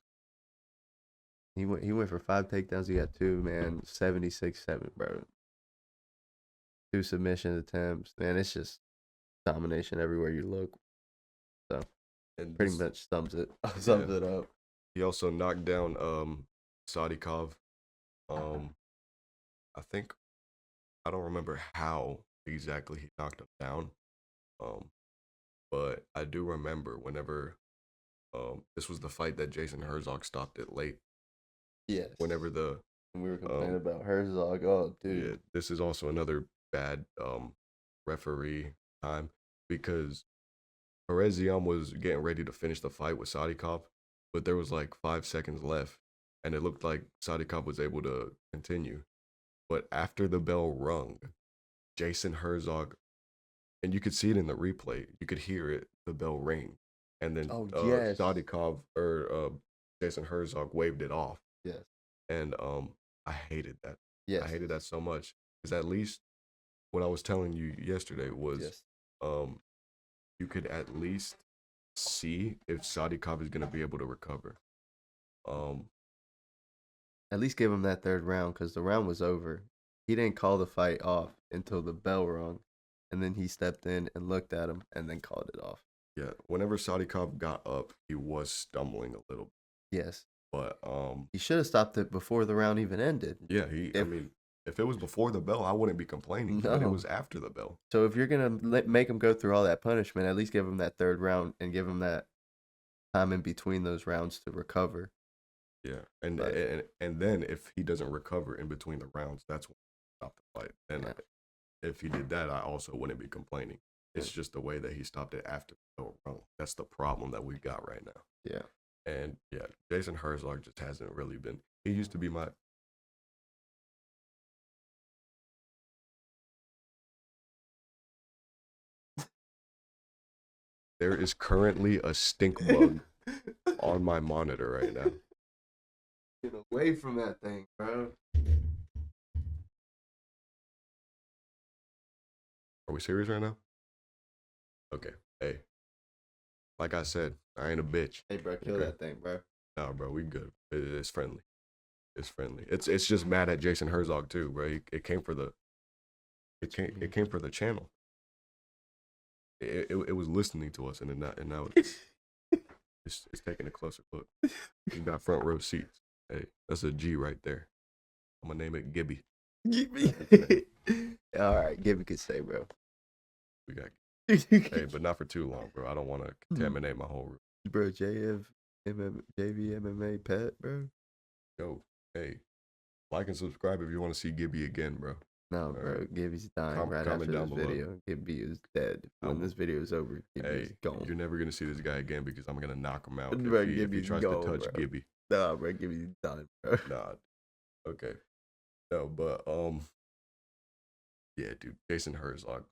He went for 5 takedowns. He got 2, man. 76-7, bro. 2 submission attempts, man. It's just domination everywhere you look. So And pretty this, much sums it up. he also knocked down Sadikov. I think I don't remember how exactly he knocked him down. Um, but I do remember whenever this was the fight that Jason Herzog stopped it late. Yes. Whenever the We were complaining about Herzog. Oh, dude. yeah, this is also another bad referee time because Herezian was getting ready to finish the fight with Sadikov, but there was like 5 seconds left, and it looked like Sadikov was able to continue. But after the bell rung, Jason Herzog, and you could see it in the replay, you could hear it, the bell ring, and then Oh, yes. Sadikov or Jason Herzog waved it off, Yes. and I hated that. Yes. I hated that so much because at least what I was telling you yesterday was Yes. um you could at least see if Sadikov is going to be able to recover. Um, At least give him that third round because the round was over. He didn't call the fight off until the bell rung, and then he stepped in and looked at him and then called it off. yeah, whenever Sadikov got up, he was stumbling a little, Yes. but He should have stopped it before the round even ended. yeah, I mean, if it was before the bell, I wouldn't be complaining, but it No. was after the bell. So if you're going to make him go through all that punishment, at least give him that third round and give him that time in between those rounds to recover. Yeah, and But and then if he doesn't recover in between the rounds, that's when he stopped the fight. And yeah. if he did that, I also wouldn't be complaining. It's just the way that he stopped it after the bell rung. That's the problem that we got right now. Yeah. And yeah, Jason Herzog just hasn't really been. He used to be my. There is currently a stink bug on my monitor right now. Get away from that thing, bro. Are we serious right now? Okay. Hey, like I said, I ain't a bitch. Hey, bro, kill that thing, bro. Nah, bro, we good. It's friendly. It's friendly. It's just mad at Jason Herzog too, bro. It came for the. It came for the channel. It was listening to us, and now it's taking a closer look. You got front row seats. Hey, that's a G right there. I'm gonna name it Gibby. Gibby. All right, Gibby could stay, bro. We got. Hey, but not for too long, bro. I don't want to contaminate my whole room. Bro, JV MMA pet, bro. Yo, hey, like and subscribe if you want to see Gibby again, bro. No, bro, Gibby's dying right after this video. Gibby is dead. When this video is over, Gibby's gone. You're never gonna see this guy again because I'm gonna knock him out Bro, if he tries to touch Gibby. Nah, bro, Gibby's done, bro. Nah. Okay. No, but yeah, dude, Jason Herzog,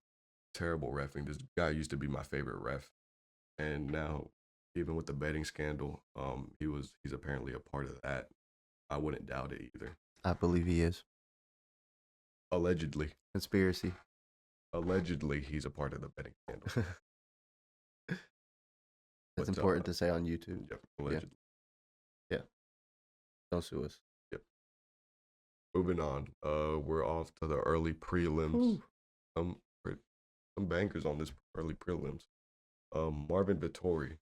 terrible reffing. This guy used to be my favorite ref, and now even with the betting scandal, he's apparently a part of that. I wouldn't doubt it either. I believe he is. Allegedly. Conspiracy. Allegedly, he's a part of the betting scandal. That's important to say on YouTube. Yep, allegedly. Yeah. Don't sue us. Yep. moving on. We're off to the early prelims. Whew. Some some bankers on this early prelims. Marvin Vettori,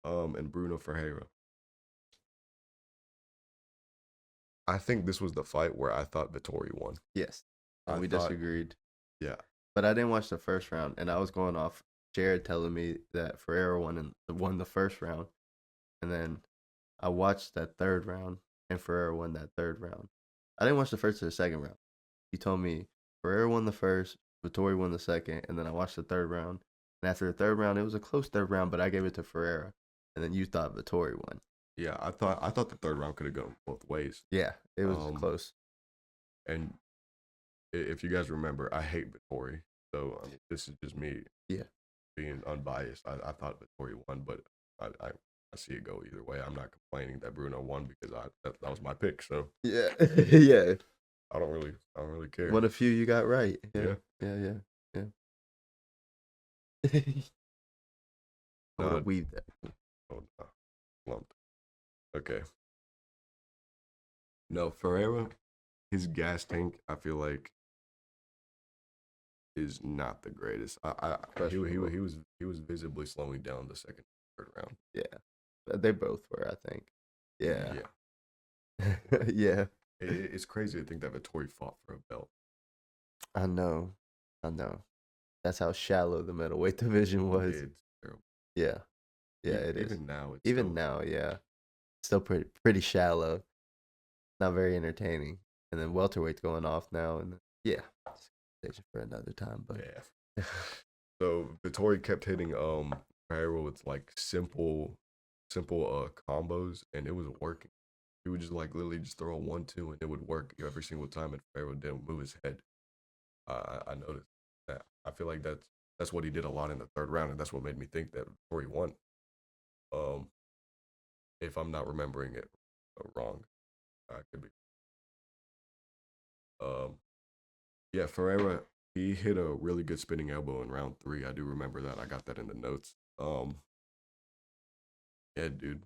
and Bruno Ferreira. I think this was the fight where I thought Vettori won. Yes. And I we thought, disagreed. yeah, But I didn't watch the first round, and I was going off Jared telling me that Ferreira won the first round, and then I watched that third round, and Ferreira won that third round. I didn't watch the first or the second round. He told me Ferreira won the first, Vittori won the second, and then I watched the third round. And after the third round, it was a close third round, but I gave it to Ferreira, and then you thought Vittori won. yeah. I thought the third round could have gone both ways. Yeah, it was close. And if you guys remember, I hate Vettori, so this is just me. Yeah. Being unbiased, I thought Vettori won, but I see it go either way. I'm not complaining that Bruno won because that was my pick. So Yeah, yeah. I don't really care. One of few you got right. Yeah. Yeah. I'm No, gonna weave that. oh, no. Lumped. Okay. No, Ferreira, his gas tank, I feel like, is not the greatest. He was visibly slowing down the second, third round. Yeah, they both were. I think. Yeah. Yeah. Yeah. It's crazy to think that Vettori fought for a belt. I know. That's how shallow the middleweight division was. It's terrible. Yeah. Yeah, it is. Even now, it's Even still, now, yeah. Still pretty shallow. Not very entertaining. And then welterweight's going off now, and yeah, conversation for another time. But yeah. So Vettori kept hitting Ferreira with like simple combos, and it was working. He would just like literally just throw a 1-2, and it would work every single time, and Ferreira didn't move his head. I noticed that. I feel like that's what he did a lot in the third round, and that's what made me think that Vettori won. If I'm not remembering it wrong, I could be. Yeah, Ferreira, he hit a really good spinning elbow in round 3. I do remember that. I got that in the notes. Yeah, dude,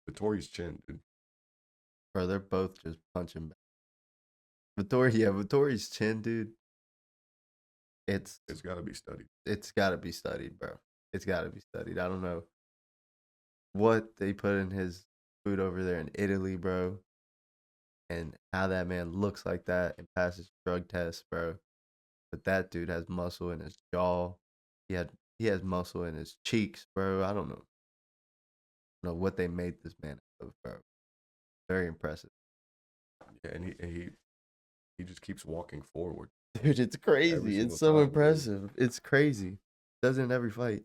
Vittori's chin, dude. bro, they're both just punching back. Vittori's chin, dude. It's got to be studied. It's got to be studied, bro. It's got to be studied. I don't know what they put in his food over there in Italy, bro, and how that man looks like that and passes drug tests, bro. But that dude has muscle in his jaw. He has muscle in his cheeks, bro. I don't know what they made this man of, bro. Very impressive. Yeah, and he just keeps walking forward. Dude, it's crazy. It's so time, impressive. Dude. It's crazy. Does it in every fight.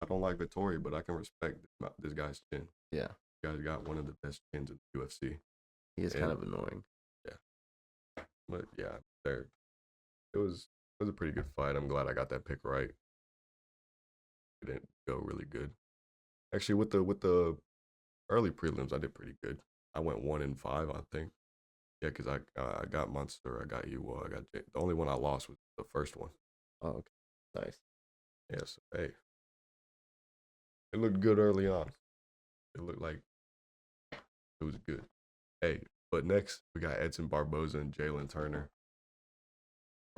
I don't like Vettori, but I can respect this guy's chin. Yeah. This guy's got one of the best chins in the UFC. He is kind of annoying. Yeah. But yeah, it was a pretty good fight. I'm glad I got that pick right. It didn't go really good. Actually, with the early prelims, I did pretty good. I went 1-5, I think. Yeah, because I got Munster, I got you. I got the only one I lost was the first one. Oh, okay. Nice. Yeah, so hey, it looked good early on. It looked like it was good. Hey, but next we got Edson Barboza and Jalen Turner.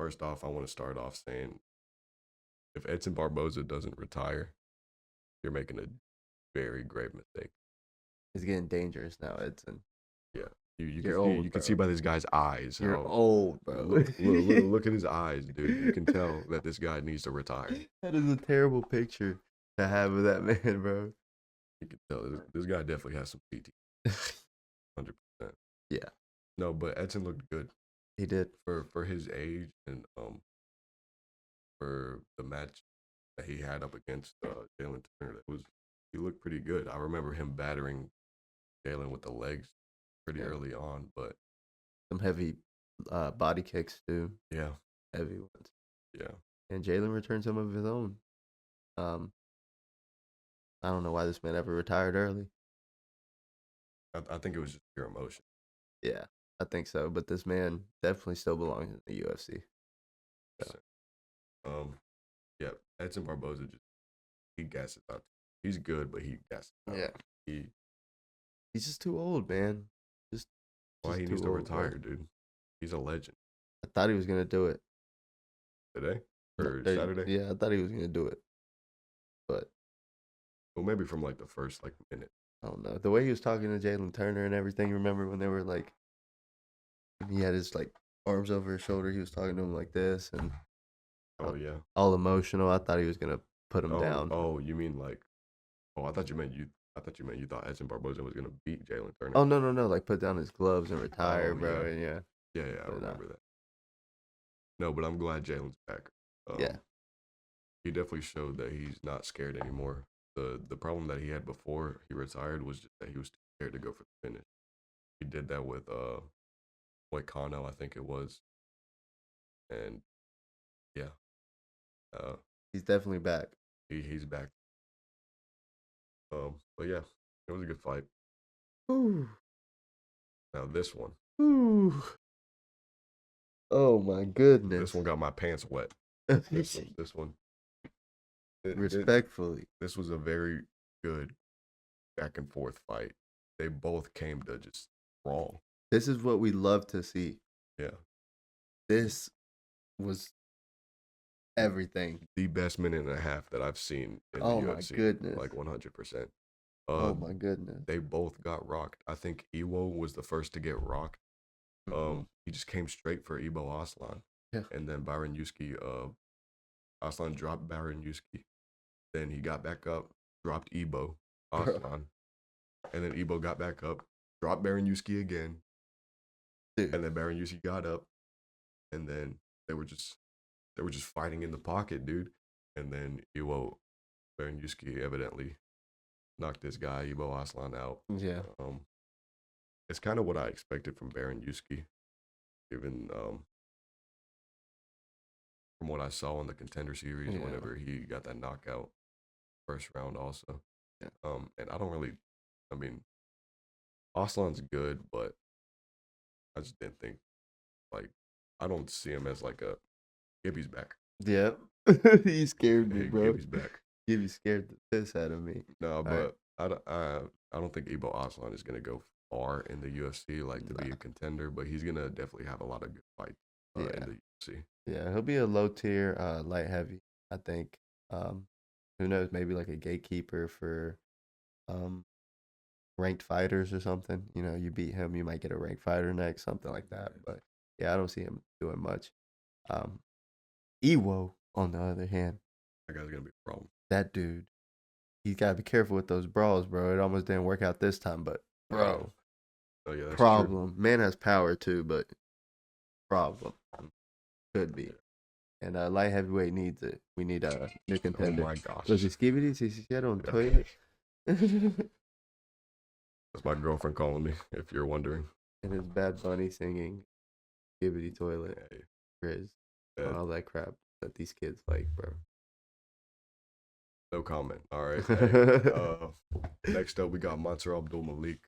First off, I want to start off saying, if Edson Barboza doesn't retire, you're making a very grave mistake. It's getting dangerous now, Edson. Yeah, you can see by this guy's eyes. You're old, bro. Look at his eyes, dude. You can tell that this guy needs to retire. That is a terrible picture to have of that man, bro. You can tell this guy definitely has some PT. 100%. Yeah. No, but Edson looked good. He did. For his age and for the match that he had up against Jalen Turner, he looked pretty good. I remember him battering Jalen with the legs pretty early on, but some heavy body kicks too. Yeah. Heavy ones. Yeah. And Jalen returned some of his own. I don't know why this man ever retired early. I think it was just pure emotion. Yeah, I think so. But this man definitely still belongs in the UFC. So. Yeah, Edson Barboza he gasses out. He's good, but he gasses out. Yeah. He's just too old, man. Just why he needs to retire, dude. He's a legend. I thought he was gonna do it. Today No, or Saturday? yeah, I thought he was gonna do it, but Well, maybe from like the first like minute. I don't know. The way he was talking to Jalen Turner and everything. Remember when they were like, he had his like arms over his shoulder. He was talking to him like this and Oh yeah. all emotional. I thought he was gonna put him Oh down. oh, you mean like? Oh, I thought you meant you. I thought you meant you thought Edson Barboza was gonna beat Jalen Turner. Oh no! Like put down his gloves and retire, Oh, bro. yeah. And yeah, Yeah, I but, remember that. No, but I'm glad Jalen's back. Yeah. He definitely showed that he's not scared anymore. The problem that he had before he retired was just that he was too scared to go for the finish. He did that with Moicano, I think it was, and yeah, he's definitely back. he's back. But yeah, it was a good fight. Ooh, Now this one, ooh. Oh my goodness. this one got my pants wet. This one. Respectfully, This was a very good back and forth fight. They both came to just wrong. this is what we love to see. Yeah. This was everything. The best minute and a half that I've seen in Oh the my UFC. goodness. Like 100%. Oh my goodness. They both got rocked. I think Iwo was the first to get rocked. He just came straight for Ibo Aslan. Yeah. And then Byron Yuski, Aslan dropped Byron Yuski. Then he got back up, dropped Ibo Aslan. And then Ibo got back up, dropped Baron Yuski again. Dude. And then Baron Yuski got up. And then they were just fighting in the pocket, dude. And then Iwo Baron Yuski evidently knocked this guy, Ibo Aslan, out. Yeah. It's kind of what I expected from Baron Yuski, given from what I saw in the Contender Series whenever he got that knockout first round also. Yeah. And I don't really, I mean, Aslan's good, but I just didn't think, like, I don't see him as like a, Gibby's back. Yep. He scared me, bro. Gibby's back. Gibby scared the piss out of me. No, but I don't think Ibo Aslan is gonna go far in the UFC, like to be a contender, but he's gonna definitely have a lot of good fights in the UFC. Yeah, he'll be a low tier, light heavy, I think. Who knows? Maybe like a gatekeeper for ranked fighters or something. You know, you beat him, you might get a ranked fighter next, something like that. But yeah, I don't see him doing much. Iwo, on the other hand, That guy's gonna be a problem. that dude, he's gotta be careful with those brawls, bro. It almost didn't work out this time, but bro, Oh yeah, that's problem. Man has power too, but problem could be. And light heavyweight needs it. We need a new true. contender. Oh my gosh. Was he skibidi? Si hicieron on Yeah. toilet? That's my girlfriend calling me, if you're wondering. And his Bad Bunny singing skibidi toilet. Hey, Grizz. yeah, All that crap that these kids like, bro. no comment. All right. Hey, next up, we got Mansour Abdul Malik.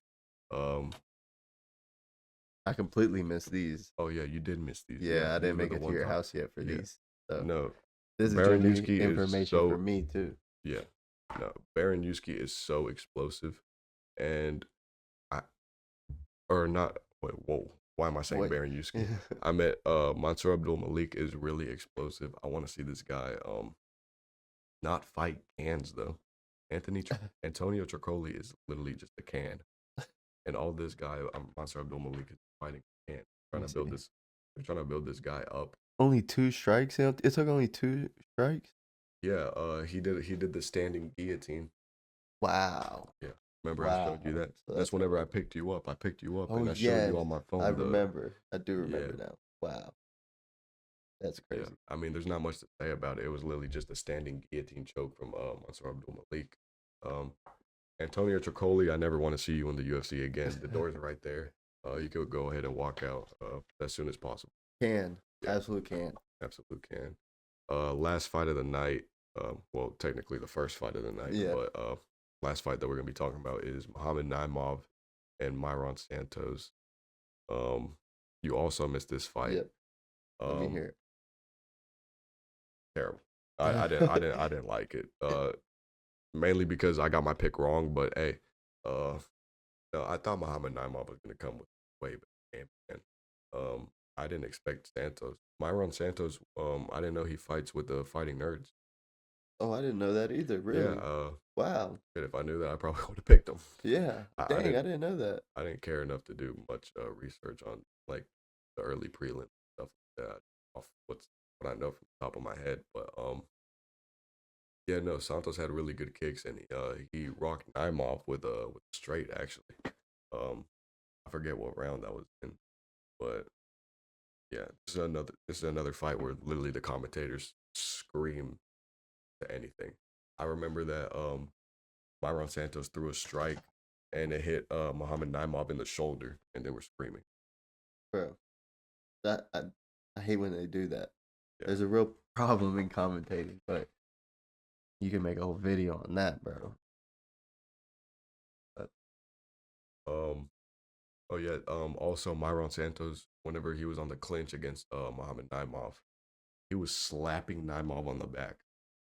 I completely missed these. Oh yeah, you did miss these. Yeah, I these didn't were make the it to ones your house yet for these. So No, this is Baron new Yuski is information so- for me too. yeah, no. Baron Yuski is so explosive, and Wait, whoa. Why am I saying Wait. Baron Yuski? I meant Mansour Abdul Malik is really explosive. I want to see this guy not fight cans though. Antonio Tricoli is literally just a can, and all this guy Mansour Abdul Malik is fighting a can. They're trying to build this guy up. Only 2 strikes. It took only 2 strikes. Yeah, he did the standing guillotine. Wow. Yeah. Remember I showed you that? So That's whenever I picked you up. I picked you up Oh, and I showed yes. you on my phone. I remember. I do remember Yeah. now. Wow. That's crazy. Yeah. I mean, there's not much to say about it. It was literally just a standing guillotine choke from Mansour Abdul Malik. Antonio Tricoli, I never want to see you in the UFC again. The doors are right there. You could go ahead and walk out as soon as possible. Can. Yeah. Absolutely can. Absolutely can. Last fight of the night. Well, technically the first fight of the night. Yeah. But last fight that we're gonna be talking about is Muhammad Naimov and Myron Santos. You also missed this fight. Yep. Let me hear it. Terrible. I didn't like it. Mainly because I got my pick wrong. But hey, no, I thought Muhammad Naimov was gonna come with way better game plan. I didn't expect Santos. Myron Santos, I didn't know he fights with the Fighting Nerds. Oh, I didn't know that either. Really? Yeah, Wow. shit, if I knew that, I probably would have picked him. Yeah. I Dang, I didn't. didn't know that. I didn't care enough to do much research on like the early prelim stuff like that. Off what I know from the top of my head, but yeah, no, Santos had really good kicks, and he rocked Naimov with straight actually. I forget what round that was in, but yeah, this is another fight where literally the commentators scream to anything. I remember that Myron Santos threw a strike and it hit Muhammad Naimov in the shoulder, and they were screaming. Bro, that I hate when they do that. Yeah. There's a real problem in commentating, but you can make a whole video on that, bro. But Oh yeah. Also, Myron Santos, whenever he was on the clinch against Muhammad Naimov, he was slapping Naimov on the back,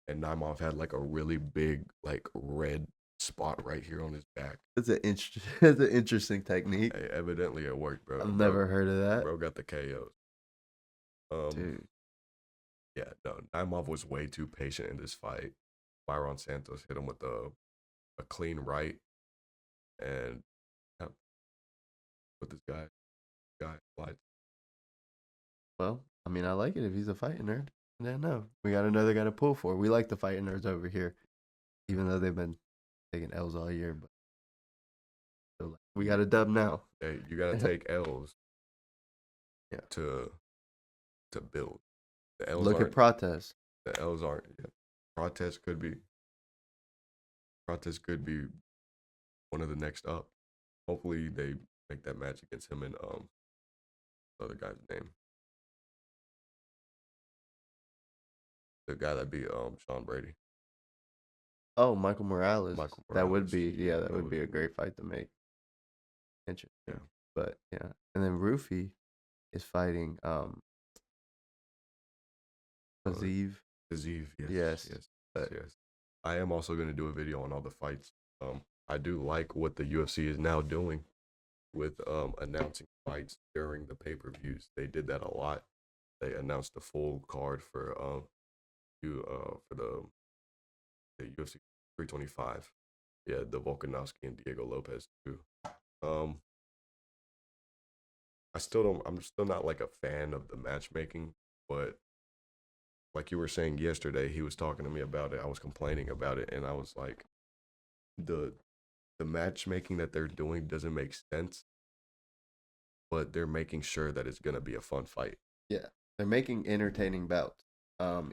and Naimov had like a really big like red spot right here on his back. it's it's an interesting technique. Hey, evidently it worked, bro. I've never heard of that. Bro got the KOs. Dude. Yeah, no, Naimov was way too patient in this fight. Myron Santos hit him with a clean right, and yeah, put this guy slide. Well, I mean, I like it if he's a fighting nerd. Yeah, no, we got another guy to pull for. We like the fighting nerds over here, even though they've been taking L's all year. But so, we got a dub now. Hey, you gotta take L's. Yeah. To build. The L's Look at Protest. The L's aren't. Yeah. Protest could be one of the next up. Hopefully they make that match against him and the other guy's name. The guy that beat Sean Brady. Oh, Michael Morales. That would Morales. be a great fight to make. Interesting. Yeah. But yeah. And then Rufy is fighting Aziv. Aziv, Yes. Yes. I am also gonna do a video on all the fights. I do like what the UFC is now doing with announcing fights during the pay-per-views. They did that a lot. They announced the full card for the UFC 325. Yeah, the Volkanovski and Diego Lopez too. I'm still not like a fan of the matchmaking, but like you were saying yesterday, he was talking to me about it. I was complaining about it, and I was like, the matchmaking that they're doing doesn't make sense, but they're making sure that it's gonna be a fun fight. Yeah, they're making entertaining bouts.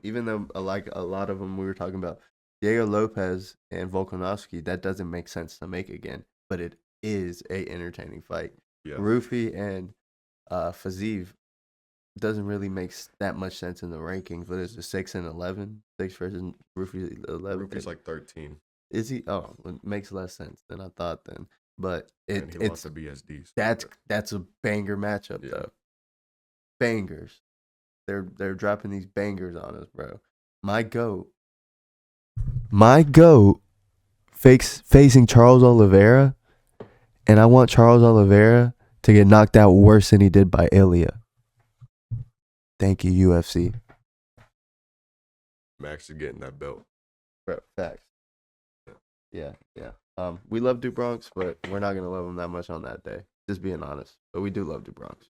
Even though like a lot of them we were talking about Diego Lopez and Volkanovski, that doesn't make sense to make again, but it is a entertaining fight. Yeah. Rufy and Fazeev doesn't really make that much sense in the rankings. But it's a 6 and 11, 6 versus Rufy 11. Rufy's like 13. Is he? Oh, it makes less sense than I thought then. But and he it's lost to BSD. That's a banger matchup though. Bangers. They're dropping these bangers on us, bro. My goat facing Charles Oliveira, and I want Charles Oliveira to get knocked out worse than he did by Ilya. Thank you, UFC. Max is getting that belt. Bro, facts. Yeah. We love DuBronx, but we're not gonna love him that much on that day. Just being honest. But we do love DuBronx.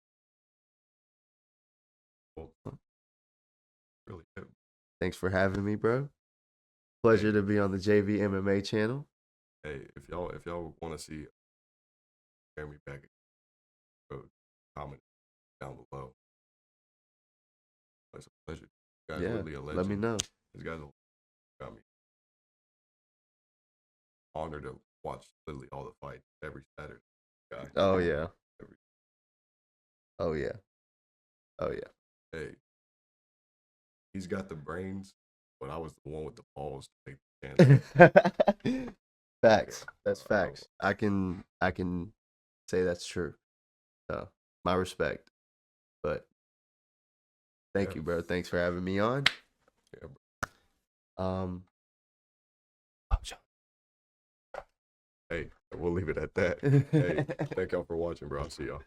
Really good. Thanks for having me, bro. Pleasure to be on the JV MMA channel. Hey, if y'all want to see Jeremy back, comment down below. It's a pleasure. This guy's really a legend. Let me know. This guy's got me honored to watch literally all the fights every Saturday. Guy. Oh yeah. Oh yeah. Hey, he's got the brains, but I was the one with the balls to take the chance. Facts. That's facts. I can say that's true. So my respect. But thank you, bro. Thanks for having me on. Yeah, bro. Hey, we'll leave it at that. Hey, thank y'all for watching, bro. I'll see y'all.